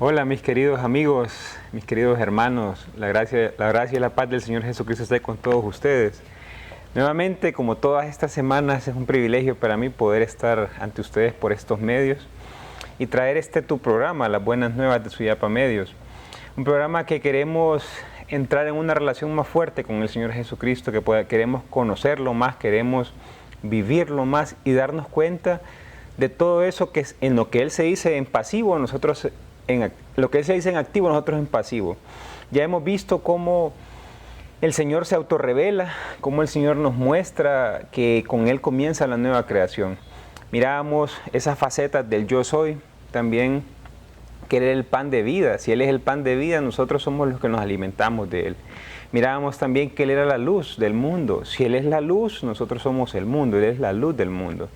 Hola mis queridos amigos, mis queridos hermanos, la gracia y la paz del Señor Jesucristo esté con todos ustedes. Nuevamente, como todas estas semanas, es un privilegio para mí poder estar ante ustedes por estos medios y traer tu programa, Las Buenas Nuevas de Suyapa Medios. Un programa que queremos entrar en una relación más fuerte con el Señor Jesucristo, queremos conocerlo más, queremos vivirlo más y darnos cuenta de todo eso que es en lo que Él se dice en pasivo, nosotros en lo que Él se dice en activo, nosotros en pasivo. Ya hemos visto cómo el Señor se autorrevela, cómo el Señor nos muestra que con Él comienza la nueva creación. Mirábamos esas facetas del yo soy, también que Él es el pan de vida. Si Él es el pan de vida, nosotros somos los que nos alimentamos de Él. Mirábamos también que Él era la luz del mundo. Si Él es la luz, nosotros somos el mundo, Él es la luz del mundo.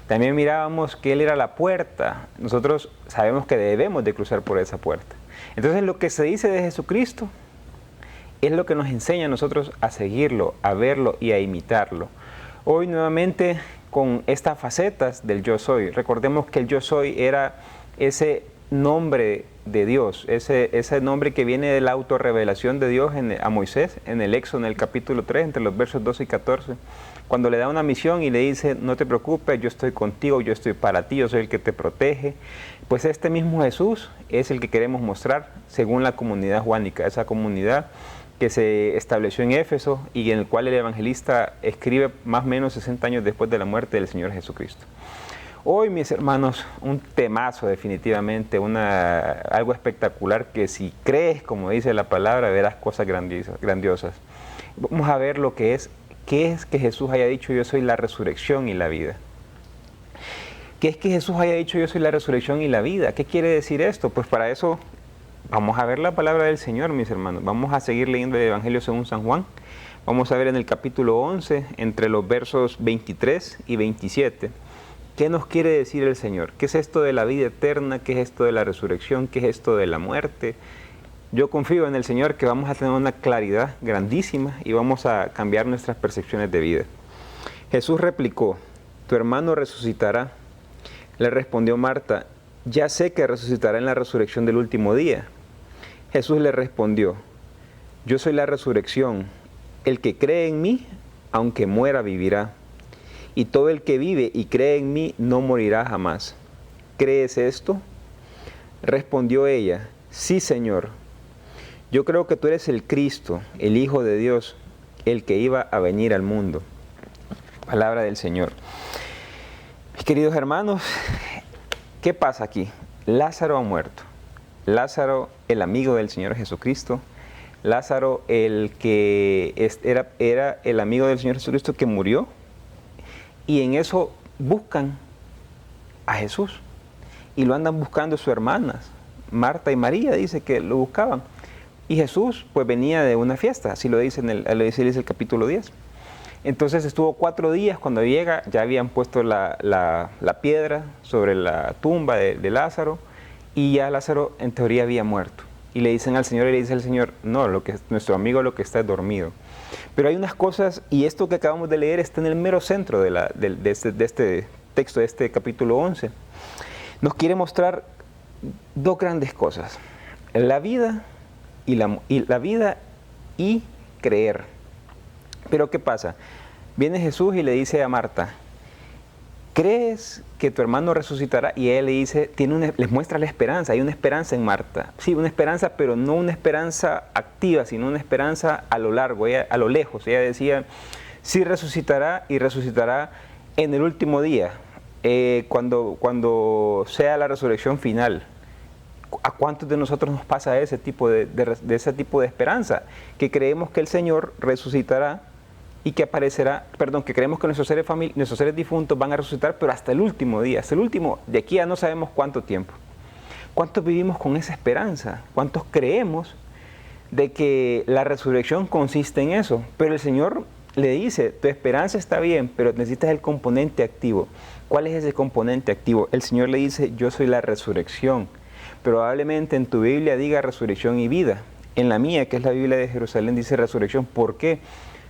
También mirábamos que Él era la puerta. Nosotros sabemos que debemos de cruzar por esa puerta. Entonces lo que se dice de Jesucristo es lo que nos enseña a nosotros a seguirlo, a verlo y a imitarlo. Hoy nuevamente con estas facetas del yo soy. Recordemos que el yo soy era ese nombre de Dios, ese nombre que viene de la autorrevelación de Dios a Moisés en el Éxodo, en el capítulo 3, entre los versos 12 y 14, cuando le da una misión y le dice, no te preocupes, yo estoy contigo, yo estoy para ti, yo soy el que te protege. Pues este mismo Jesús es el que queremos mostrar según la comunidad juánica, esa comunidad que se estableció en Éfeso y en el cual el evangelista escribe más o menos 60 años después de la muerte del Señor Jesucristo. Hoy, mis hermanos, un temazo definitivamente, algo espectacular que si crees, como dice la palabra, verás cosas grandiosas. Vamos a ver qué es que Jesús haya dicho yo soy la resurrección y la vida. ¿Qué es que Jesús haya dicho yo soy la resurrección y la vida? ¿Qué quiere decir esto? Pues para eso vamos a ver la palabra del Señor, mis hermanos. Vamos a seguir leyendo el Evangelio según San Juan. Vamos a ver en el capítulo 11, entre los versos 23 y 27. ¿Qué nos quiere decir el Señor? ¿Qué es esto de la vida eterna? ¿Qué es esto de la resurrección? ¿Qué es esto de la muerte? Yo confío en el Señor que vamos a tener una claridad grandísima y vamos a cambiar nuestras percepciones de vida. Jesús replicó, tu hermano resucitará. Le respondió Marta, ya sé que resucitará en la resurrección del último día. Jesús le respondió, yo soy la resurrección. El que cree en mí, aunque muera, vivirá. Y todo el que vive y cree en mí no morirá jamás. ¿Crees esto? Respondió ella, sí, Señor. Yo creo que tú eres el Cristo, el Hijo de Dios, el que iba a venir al mundo. Palabra del Señor. Mis queridos hermanos, ¿qué pasa aquí? Lázaro ha muerto. Lázaro, el amigo del Señor Jesucristo. Lázaro, el que era el amigo del Señor Jesucristo que murió. Y en eso buscan a Jesús. Y lo andan buscando sus hermanas. Marta y María dice que lo buscaban. Y Jesús pues venía de una fiesta. Así lo dice el capítulo 10. Entonces estuvo 4 días. Cuando llega ya habían puesto la piedra sobre la tumba de Lázaro. Y ya Lázaro en teoría había muerto. Y le dicen al Señor, y le dice al Señor, no, nuestro amigo lo que está es dormido. Pero hay unas cosas, y esto que acabamos de leer está en el mero centro de este texto, de este capítulo 11. Nos quiere mostrar 2 grandes cosas. La vida y creer. Pero ¿qué pasa? Viene Jesús y le dice a Marta, ¿crees que tu hermano resucitará? Y ella le dice, les muestra la esperanza, hay una esperanza en Marta. Sí, una esperanza, pero no una esperanza activa, sino una esperanza a lo largo, a lo lejos. Ella decía, sí resucitará y resucitará en el último día, cuando sea la resurrección final. ¿A cuántos de nosotros nos pasa ese tipo de esperanza? Que creemos que el Señor resucitará y que que creemos que nuestros seres difuntos van a resucitar, pero hasta el último día, hasta el último, de aquí a no sabemos cuánto tiempo. ¿Cuántos vivimos con esa esperanza? ¿Cuántos creemos de que la resurrección consiste en eso? Pero el Señor le dice, tu esperanza está bien, pero necesitas el componente activo. ¿Cuál es ese componente activo? El Señor le dice, yo soy la resurrección. Probablemente en tu Biblia diga resurrección y vida. En la mía, que es la Biblia de Jerusalén, dice resurrección. ¿Por qué?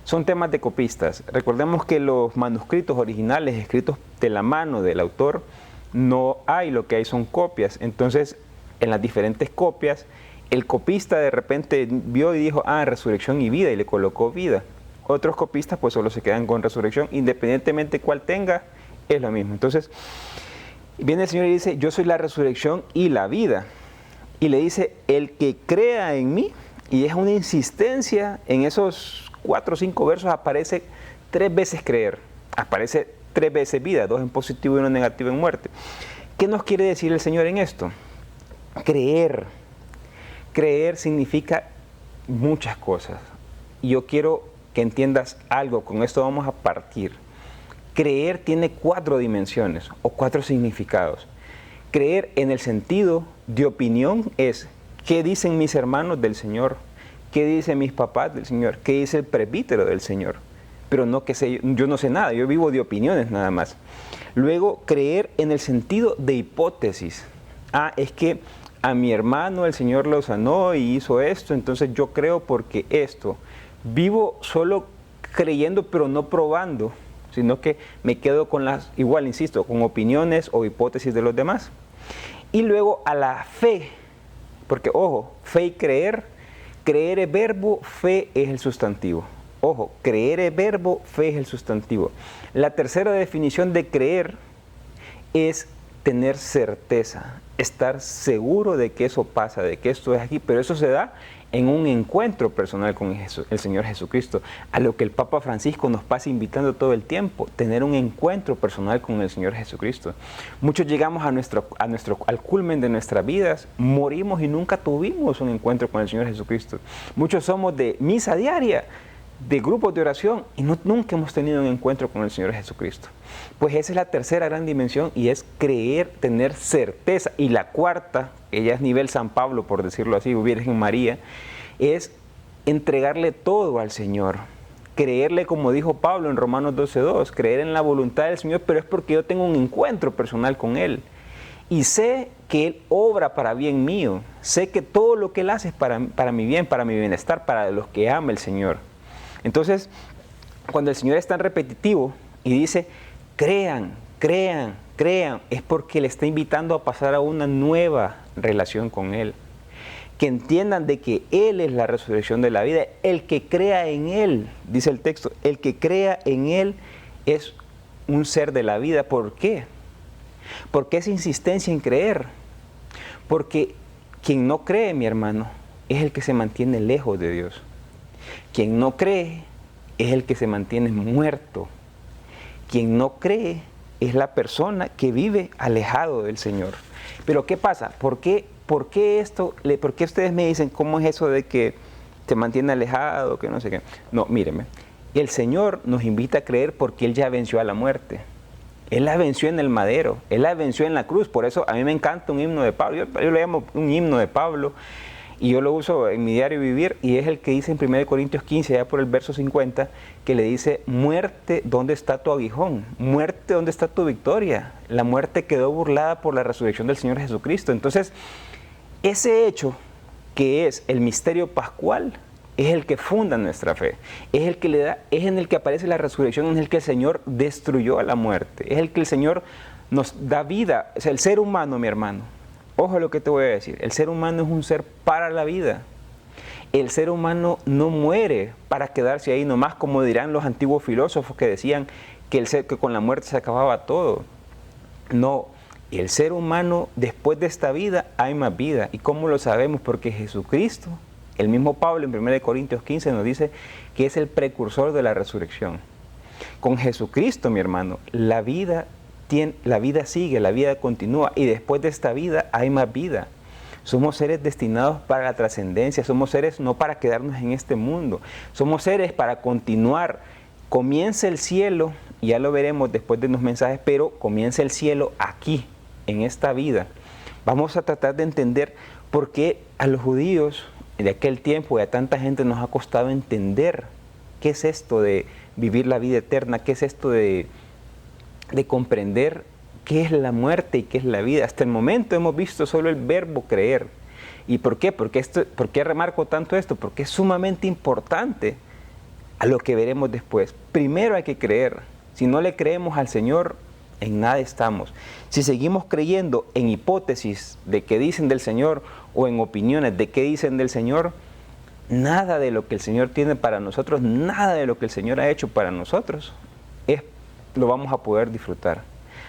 Son temas de copistas. Recordemos que los manuscritos originales escritos de la mano del autor no hay, lo que hay son copias. Entonces en las diferentes copias, el copista de repente vio y dijo, resurrección y vida, y le colocó vida. Otros copistas pues solo se quedan con resurrección, independientemente cuál tenga, es lo mismo. Entonces, viene el Señor y dice, yo soy la resurrección y la vida. Y le dice, el que crea en mí, y es una insistencia, en esos 4 o 5 versos aparece 3 veces creer, aparece 3 veces vida, 2 en positivo y 1 en negativo en muerte. ¿Qué nos quiere decir el Señor en esto? Creer. Creer significa muchas cosas. Y yo quiero que entiendas algo, con esto vamos a partir. Creer tiene 4 dimensiones o 4 significados. Creer en el sentido de opinión es, ¿qué dicen mis hermanos del Señor? ¿Qué dicen mis papás del Señor? ¿Qué dice el presbítero del Señor? Pero no que sé, yo no sé nada, yo vivo de opiniones nada más. Luego, creer en el sentido de hipótesis. Es que a mi hermano el Señor lo sanó y hizo esto, entonces yo creo porque esto. Vivo solo creyendo pero no probando, sino que me quedo con las, igual insisto, con opiniones o hipótesis de los demás. Y luego a la fe, porque ojo, fe y creer es verbo, fe es el sustantivo. Ojo, creer es verbo, fe es el sustantivo. La tercera definición de creer es tener certeza, estar seguro de que eso pasa, de que esto es aquí, pero eso se da en un encuentro personal con el Señor Jesucristo, a lo que el Papa Francisco nos pasa invitando todo el tiempo, tener un encuentro personal con el Señor Jesucristo. Muchos llegamos al culmen de nuestras vidas, morimos y nunca tuvimos un encuentro con el Señor Jesucristo. Muchos somos de misa diaria, de grupos de oración, y nunca hemos tenido un encuentro con el Señor Jesucristo. Pues esa es la tercera gran dimensión, y es creer, tener certeza. Y la cuarta, ella es nivel San Pablo, por decirlo así, Virgen María, es entregarle todo al Señor. Creerle, como dijo Pablo en Romanos 12:2, creer en la voluntad del Señor, pero es porque yo tengo un encuentro personal con Él. Y sé que Él obra para bien mío. Sé que todo lo que Él hace es para mi bien, para mi bienestar, para los que ama el Señor. Entonces, cuando el Señor es tan repetitivo y dice, crean, crean, crean, es porque le está invitando a pasar a una nueva relación con Él. Que entiendan de que Él es la resurrección de la vida. El que crea en Él, dice el texto, el que crea en Él es un ser de la vida. ¿Por qué? Porque esa insistencia en creer. Porque quien no cree, mi hermano, es el que se mantiene lejos de Dios. Quien no cree es el que se mantiene muerto. Quien no cree es la persona que vive alejado del Señor. Pero ¿qué pasa? ¿Por qué ustedes me dicen cómo es eso de que se mantiene alejado, que no sé qué? No, mírenme. El Señor nos invita a creer porque Él ya venció a la muerte. Él la venció en el madero, Él la venció en la cruz. Por eso a mí me encanta un himno de Pablo. Yo lo llamo un himno de Pablo. Y yo lo uso en mi diario vivir, y es el que dice en 1 Corintios 15, ya por el verso 50, que le dice, muerte, ¿dónde está tu aguijón? Muerte, ¿dónde está tu victoria? La muerte quedó burlada por la resurrección del Señor Jesucristo. Entonces, ese hecho, que es el misterio pascual, es el que funda nuestra fe, es el que le da, es en el que aparece la resurrección, en el que el Señor destruyó a la muerte, es el que el Señor nos da vida. O sea, el ser humano, mi hermano, ojo lo que te voy a decir, el ser humano es un ser para la vida. El ser humano no muere para quedarse ahí nomás, como dirán los antiguos filósofos que decían que con la muerte se acababa todo. No, el ser humano después de esta vida hay más vida. ¿Y cómo lo sabemos? Porque Jesucristo, el mismo Pablo en 1 Corintios 15 nos dice que es el precursor de la resurrección. Con Jesucristo, mi hermano, la vida sigue, la vida continúa, y después de esta vida hay más vida. Somos seres destinados para la trascendencia, somos seres no para quedarnos en este mundo, somos seres para continuar. Comienza el cielo, y ya lo veremos después de unos mensajes, pero comienza el cielo aquí, en esta vida. Vamos a tratar de entender por qué a los judíos de aquel tiempo y a tanta gente nos ha costado entender qué es esto de vivir la vida eterna, qué es esto de comprender qué es la muerte y qué es la vida. Hasta el momento hemos visto solo el verbo creer. ¿Y por qué? ¿Por qué remarco tanto esto? Porque es sumamente importante a lo que veremos después. Primero hay que creer. Si no le creemos al Señor, en nada estamos. Si seguimos creyendo en hipótesis de qué dicen del Señor o en opiniones de qué dicen del Señor, nada de lo que el Señor tiene para nosotros, nada de lo que el Señor ha hecho para nosotros, lo vamos a poder disfrutar.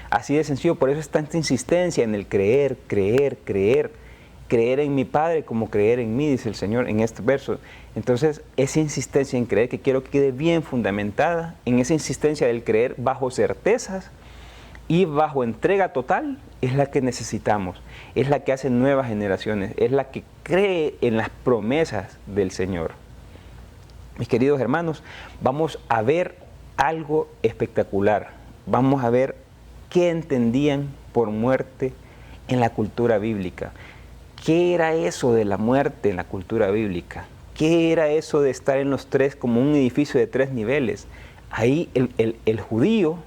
Así de sencillo, por eso es tanta insistencia en el creer, creer, creer. Creer en mi Padre como creer en mí, dice el Señor en este verso. Entonces, esa insistencia en creer, que quiero que quede bien fundamentada, en esa insistencia del creer bajo certezas y bajo entrega total, es la que necesitamos, es la que hace nuevas generaciones, es la que cree en las promesas del Señor. Mis queridos hermanos, vamos a ver algo espectacular. Vamos a ver qué entendían por muerte en la cultura bíblica. ¿Qué era eso de la muerte en la cultura bíblica? ¿Qué era eso de estar en los tres como un edificio de 3 niveles? Ahí el judío,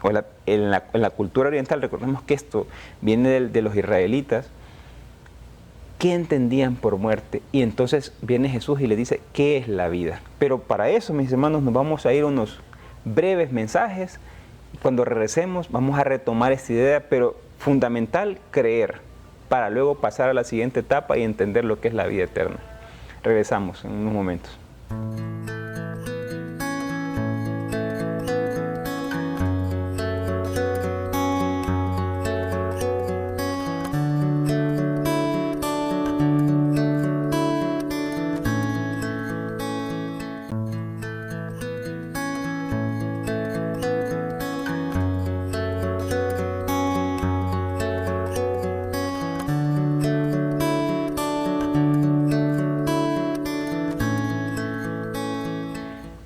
o en la cultura oriental, recordemos que esto viene de los israelitas, ¿qué entendían por muerte? Y entonces viene Jesús y le dice, ¿qué es la vida? Pero para eso, mis hermanos, nos vamos a ir a unos breves mensajes. Cuando regresemos vamos a retomar esta idea, pero fundamental, creer, para luego pasar a la siguiente etapa y entender lo que es la vida eterna. Regresamos en unos momentos.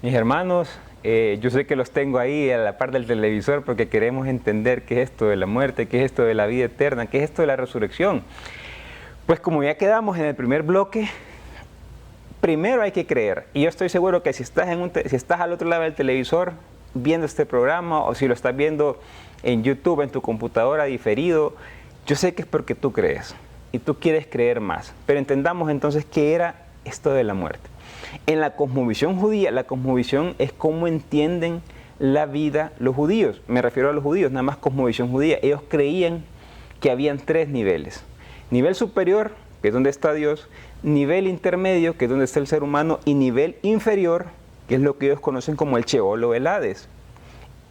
Mis hermanos, yo sé que los tengo ahí a la par del televisor porque queremos entender qué es esto de la muerte, qué es esto de la vida eterna, qué es esto de la resurrección. Pues como ya quedamos en el primer bloque, primero hay que creer. Y yo estoy seguro que si estás al otro lado del televisor viendo este programa o si lo estás viendo en YouTube, en tu computadora diferido, yo sé que es porque tú crees y tú quieres creer más. Pero entendamos entonces qué era esto de la muerte. En la cosmovisión judía, la cosmovisión es cómo entienden la vida los judíos. Me refiero a los judíos, nada más cosmovisión judía. Ellos creían que habían 3 niveles. Nivel superior, que es donde está Dios, nivel intermedio, que es donde está el ser humano, y nivel inferior, que es lo que ellos conocen como el Sheol o el Hades.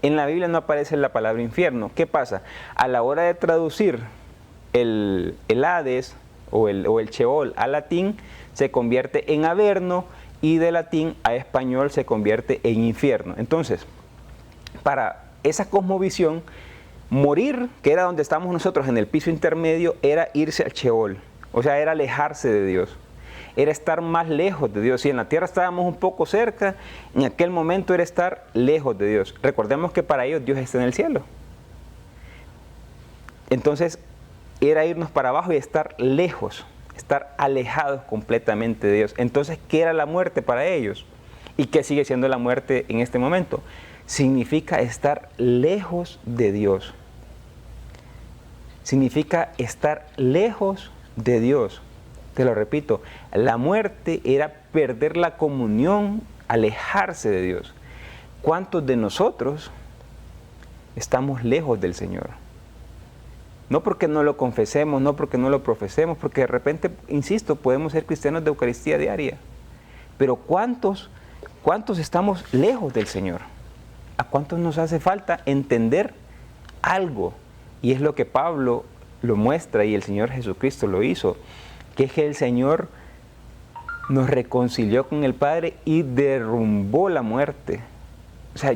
En la Biblia no aparece la palabra infierno. ¿Qué pasa? A la hora de traducir el Hades o el Sheol al latín, se convierte en averno, y de latín a español se convierte en infierno. Entonces, para esa cosmovisión, morir, que era donde estamos nosotros en el piso intermedio, era irse al Sheol, o sea, era alejarse de Dios, era estar más lejos de Dios. Si en la tierra estábamos un poco cerca, en aquel momento era estar lejos de Dios. Recordemos que para ellos Dios está en el cielo. Entonces, era irnos para abajo y estar lejos, estar alejados completamente de Dios. Entonces, ¿qué era la muerte para ellos? ¿Y qué sigue siendo la muerte en este momento? Significa estar lejos de Dios. Significa estar lejos de Dios. Te lo repito, la muerte era perder la comunión, alejarse de Dios. ¿Cuántos de nosotros estamos lejos del Señor? No porque no lo confesemos, no porque no lo profesemos, porque de repente, insisto, podemos ser cristianos de Eucaristía diaria. Pero ¿cuántos estamos lejos del Señor? ¿A cuántos nos hace falta entender algo? Y es lo que Pablo lo muestra y el Señor Jesucristo lo hizo, que es que el Señor nos reconcilió con el Padre y derrumbó la muerte. O sea,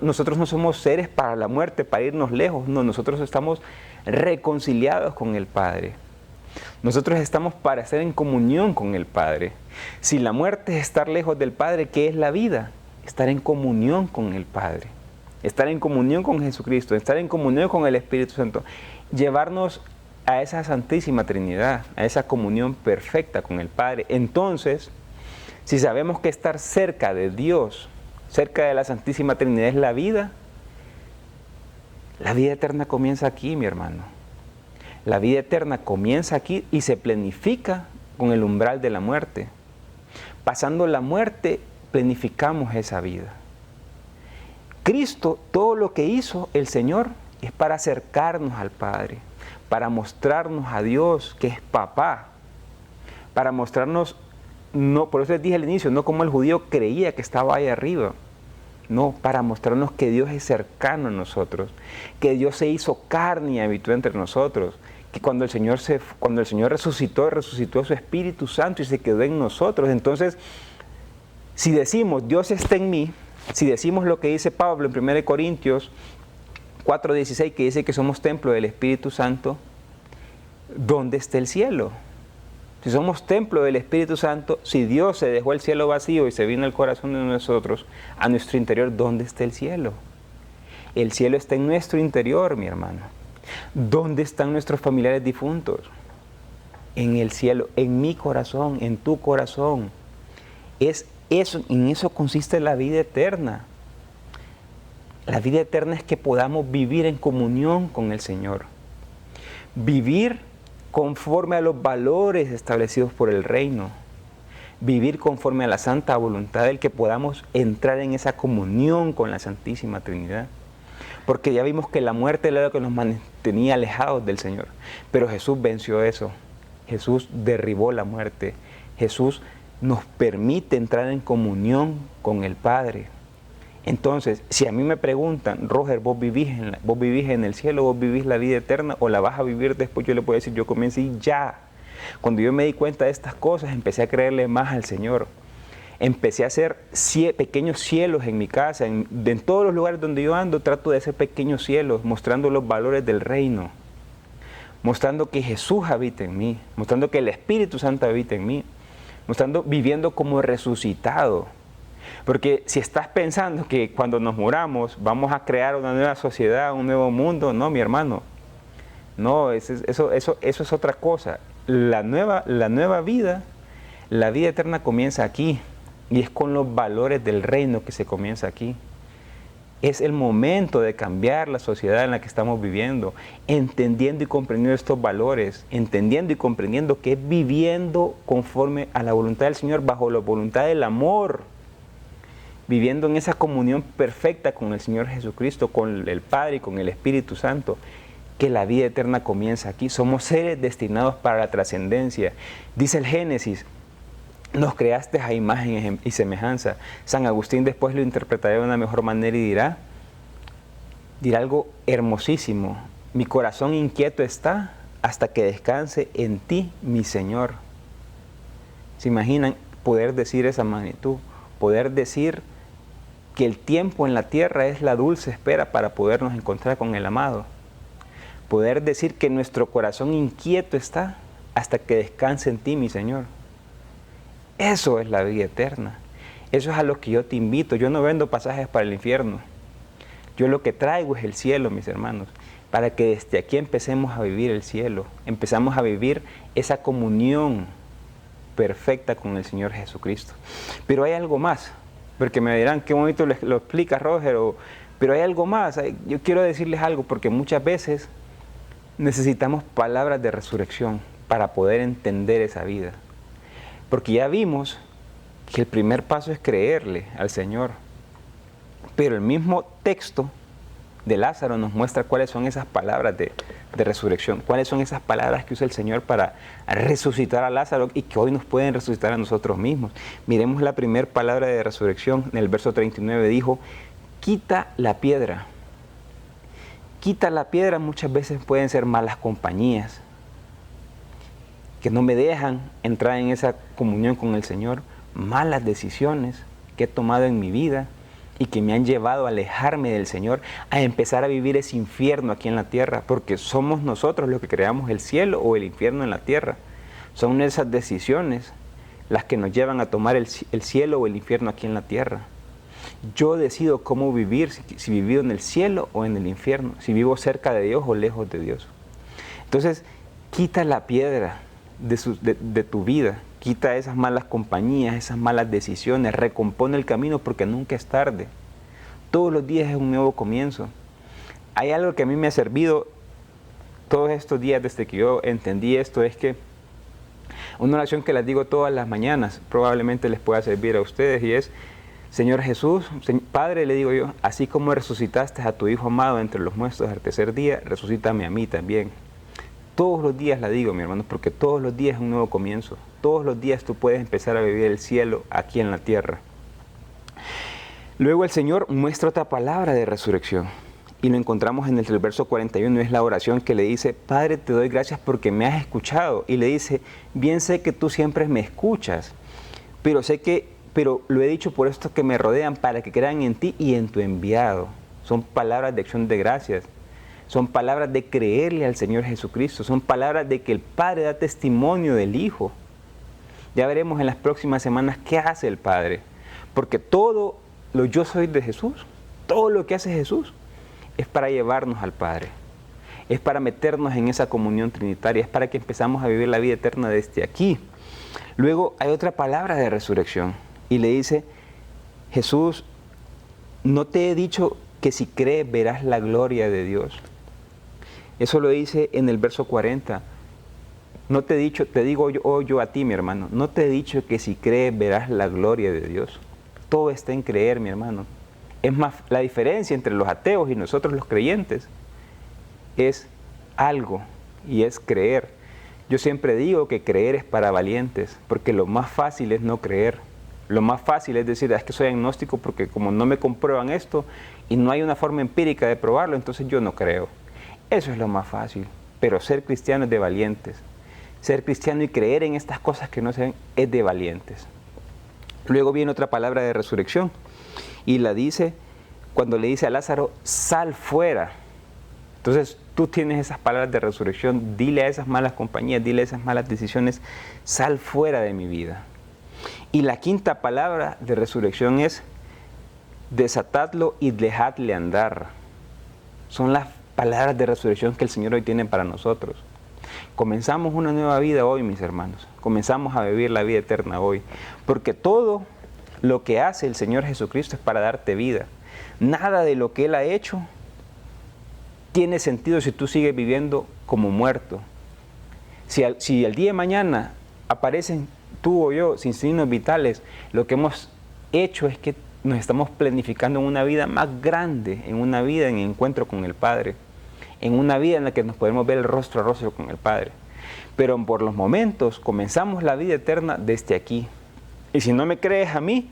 nosotros no somos seres para la muerte, para irnos lejos. No, nosotros estamos reconciliados con el Padre. Nosotros estamos para estar en comunión con el Padre. Si la muerte es estar lejos del Padre, ¿qué es la vida? Estar en comunión con el Padre. Estar en comunión con Jesucristo, estar en comunión con el Espíritu Santo. Llevarnos a esa Santísima Trinidad, a esa comunión perfecta con el Padre. Entonces, si sabemos que estar cerca de Dios, cerca de la Santísima Trinidad es la vida eterna comienza aquí, mi hermano. La vida eterna comienza aquí y se planifica con el umbral de la muerte. Pasando la muerte, planificamos esa vida. Cristo, todo lo que hizo el Señor, es para acercarnos al Padre, para mostrarnos a Dios que es papá, para mostrarnos, no, por eso les dije al inicio, no como el judío creía que estaba ahí arriba, no, para mostrarnos que Dios es cercano a nosotros, que Dios se hizo carne y habitó entre nosotros, que cuando el Señor resucitó su Espíritu Santo y se quedó en nosotros. Entonces, si decimos Dios está en mí, si decimos lo que dice Pablo en 1 Corintios 4:16, que dice que somos templo del Espíritu Santo, ¿dónde está el cielo? Si somos templo del Espíritu Santo, si Dios se dejó el cielo vacío y se vino al corazón de nosotros, a nuestro interior, ¿dónde está el cielo? El cielo está en nuestro interior, mi hermano. ¿Dónde están nuestros familiares difuntos? En el cielo, en mi corazón, en tu corazón. En eso consiste la vida eterna. La vida eterna es que podamos vivir en comunión con el Señor. Vivir conforme a los valores establecidos por el reino. Vivir conforme a la santa voluntad del que podamos entrar en esa comunión con la Santísima Trinidad. Porque ya vimos que la muerte era lo que nos mantenía alejados del Señor. Pero Jesús venció eso. Jesús derribó la muerte. Jesús nos permite entrar en comunión con el Padre. Entonces, si a mí me preguntan, Roger, ¿vos vivís en el cielo, vos vivís la vida eterna o la vas a vivir después? Yo le puedo decir, yo comencé ya. Cuando yo me di cuenta de estas cosas, empecé a creerle más al Señor. Empecé a hacer pequeños cielos en mi casa, en todos los lugares donde yo ando, trato de hacer pequeños cielos, mostrando los valores del reino, mostrando que Jesús habita en mí, mostrando que el Espíritu Santo habita en mí, viviendo como resucitado. Porque si estás pensando que cuando nos muramos vamos a crear una nueva sociedad, un nuevo mundo, no, mi hermano. No, eso es otra cosa. La nueva vida, la vida eterna comienza aquí. Y es con los valores del reino que se comienza aquí. Es el momento de cambiar la sociedad en la que estamos viviendo, entendiendo y comprendiendo estos valores, entendiendo y comprendiendo que es viviendo conforme a la voluntad del Señor, bajo la voluntad del amor, viviendo en esa comunión perfecta con el Señor Jesucristo, con el Padre y con el Espíritu Santo, que la vida eterna comienza aquí. Somos seres destinados para la trascendencia. Dice el Génesis, nos creaste a imagen y semejanza. San Agustín después lo interpretará de una mejor manera y dirá algo hermosísimo. Mi corazón inquieto está hasta que descanse en ti, mi Señor. ¿Se imaginan poder decir esa magnitud? Poder decir que el tiempo en la tierra es la dulce espera para podernos encontrar con el amado. Poder decir que nuestro corazón inquieto está hasta que descanse en ti, mi Señor. Eso es la vida eterna. Eso es a lo que yo te invito. Yo no vendo pasajes para el infierno. Yo lo que traigo es el cielo, mis hermanos, para que desde aquí empecemos a vivir el cielo. Empezamos a vivir esa comunión perfecta con el Señor Jesucristo. Pero hay algo más, porque me dirán, qué bonito lo explica Roger, pero hay algo más. Yo quiero decirles algo, porque muchas veces necesitamos palabras de resurrección para poder entender esa vida. Porque ya vimos que el primer paso es creerle al Señor. Pero el mismo texto de Lázaro nos muestra cuáles son esas palabras de resurrección, cuáles son esas palabras que usa el Señor para resucitar a Lázaro y que hoy nos pueden resucitar a nosotros mismos. Miremos la primera palabra de resurrección, en el verso 39 dijo, quita la piedra. Quita la piedra muchas veces pueden ser malas compañías, que no me dejan entrar en esa comunión con el Señor, malas decisiones que he tomado en mi vida y que me han llevado a alejarme del Señor, a empezar a vivir ese infierno aquí en la tierra, porque somos nosotros los que creamos el cielo o el infierno en la tierra. Son esas decisiones las que nos llevan a tomar el cielo o el infierno aquí en la tierra. Yo decido cómo vivir, si vivo en el cielo o en el infierno, si vivo cerca de Dios o lejos de Dios. Entonces, quita la piedra de tu vida, quita esas malas compañías, esas malas decisiones, recompone el camino porque nunca es tarde. Todos los días es un nuevo comienzo. Hay algo que a mí me ha servido todos estos días desde que yo entendí esto, es que una oración que les digo todas las mañanas, probablemente les pueda servir a ustedes, y es, Señor Jesús, Padre, le digo yo, así como resucitaste a tu Hijo amado entre los muertos al tercer día, resucítame a mí también. Todos los días la digo, mi hermano, porque todos los días es un nuevo comienzo. Todos los días tú puedes empezar a vivir el cielo aquí en la tierra. Luego el Señor muestra otra palabra de resurrección. Y lo encontramos en el verso 41, es la oración que le dice, Padre, te doy gracias porque me has escuchado. Y le dice, bien sé que tú siempre me escuchas, pero lo he dicho por estos que me rodean, para que crean en ti y en tu enviado. Son palabras de acción de gracias. Son palabras de creerle al Señor Jesucristo. Son palabras de que el Padre da testimonio del Hijo. Ya veremos en las próximas semanas qué hace el Padre. Porque todo lo yo soy de Jesús, todo lo que hace Jesús, es para llevarnos al Padre. Es para meternos en esa comunión trinitaria. Es para que empezamos a vivir la vida eterna desde aquí. Luego hay otra palabra de resurrección. Y le dice, Jesús, no te he dicho que si crees verás la gloria de Dios. Eso lo dice en el verso 40. No te he dicho, te digo yo a ti, mi hermano, no te he dicho que si crees verás la gloria de Dios. Todo está en creer, mi hermano. Es más, la diferencia entre los ateos y nosotros los creyentes es algo, y es creer. Yo siempre digo que creer es para valientes, porque lo más fácil es no creer. Lo más fácil es decir, es que soy agnóstico porque como no me comprueban esto y no hay una forma empírica de probarlo, entonces yo no creo. Eso es lo más fácil, pero ser cristiano es de valientes. Ser cristiano y creer en estas cosas que no se ven es de valientes. Luego viene otra palabra de resurrección y la dice cuando le dice a Lázaro, sal fuera. Entonces tú tienes esas palabras de resurrección, dile a esas malas compañías, dile a esas malas decisiones, sal fuera de mi vida. Y la quinta palabra de resurrección es desatadlo y dejadle andar. Son las palabras de resurrección que el Señor hoy tiene para nosotros. Comenzamos una nueva vida hoy, mis hermanos. Comenzamos a vivir la vida eterna hoy. Porque todo lo que hace el Señor Jesucristo es para darte vida. Nada de lo que Él ha hecho tiene sentido si tú sigues viviendo como muerto. Si al día de mañana aparecen tú o yo sin signos vitales, lo que hemos hecho es que nos estamos planificando en una vida más grande, en una vida en encuentro con el Padre, en una vida en la que nos podemos ver el rostro a rostro con el Padre. Pero por los momentos comenzamos la vida eterna desde aquí. Y si no me crees a mí,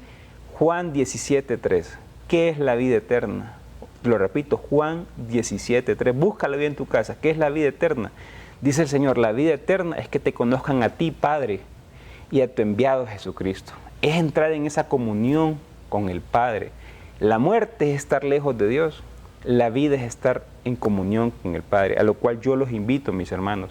Juan 17:3. ¿Qué es la vida eterna? Lo repito, Juan 17:3. Búscalo bien en tu casa. ¿Qué es la vida eterna? Dice el Señor, la vida eterna es que te conozcan a ti, Padre, y a tu enviado Jesucristo. Es entrar en esa comunión con el Padre. La muerte es estar lejos de Dios. La vida es estar en comunión con el Padre, a lo cual yo los invito, mis hermanos,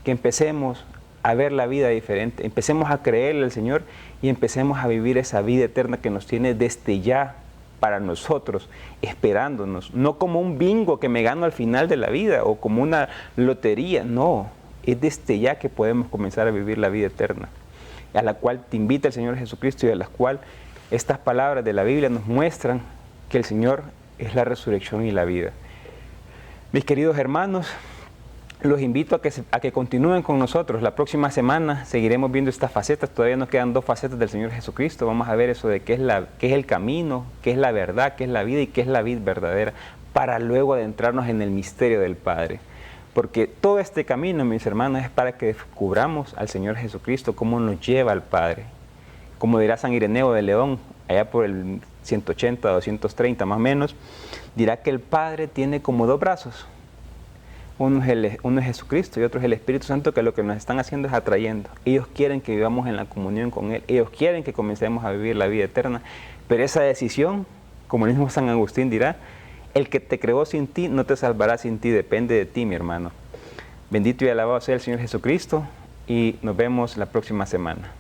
que empecemos a ver la vida diferente, empecemos a creerle al Señor y empecemos a vivir esa vida eterna que nos tiene desde ya para nosotros, esperándonos, no como un bingo que me gano al final de la vida o como una lotería, no, es desde ya que podemos comenzar a vivir la vida eterna, a la cual te invita el Señor Jesucristo y a la cual estas palabras de la Biblia nos muestran que el Señor es la resurrección y la vida. Mis queridos hermanos, los invito a que continúen con nosotros. La próxima semana seguiremos viendo estas facetas. Todavía nos quedan 2 facetas del Señor Jesucristo. Vamos a ver eso de qué es el camino, qué es la verdad, qué es la vida y qué es la vida verdadera, para luego adentrarnos en el misterio del Padre. Porque todo este camino, mis hermanos, es para que descubramos al Señor Jesucristo, cómo nos lleva al Padre. Como dirá San Ireneo de León, allá por el 180, 230 más o menos, dirá que el Padre tiene como 2 brazos. Uno es Jesucristo y otro es el Espíritu Santo, que lo que nos están haciendo es atrayendo. Ellos quieren que vivamos en la comunión con Él. Ellos quieren que comencemos a vivir la vida eterna. Pero esa decisión, como el mismo San Agustín dirá, el que te creó sin ti no te salvará sin ti. Depende de ti, mi hermano. Bendito y alabado sea el Señor Jesucristo y nos vemos la próxima semana.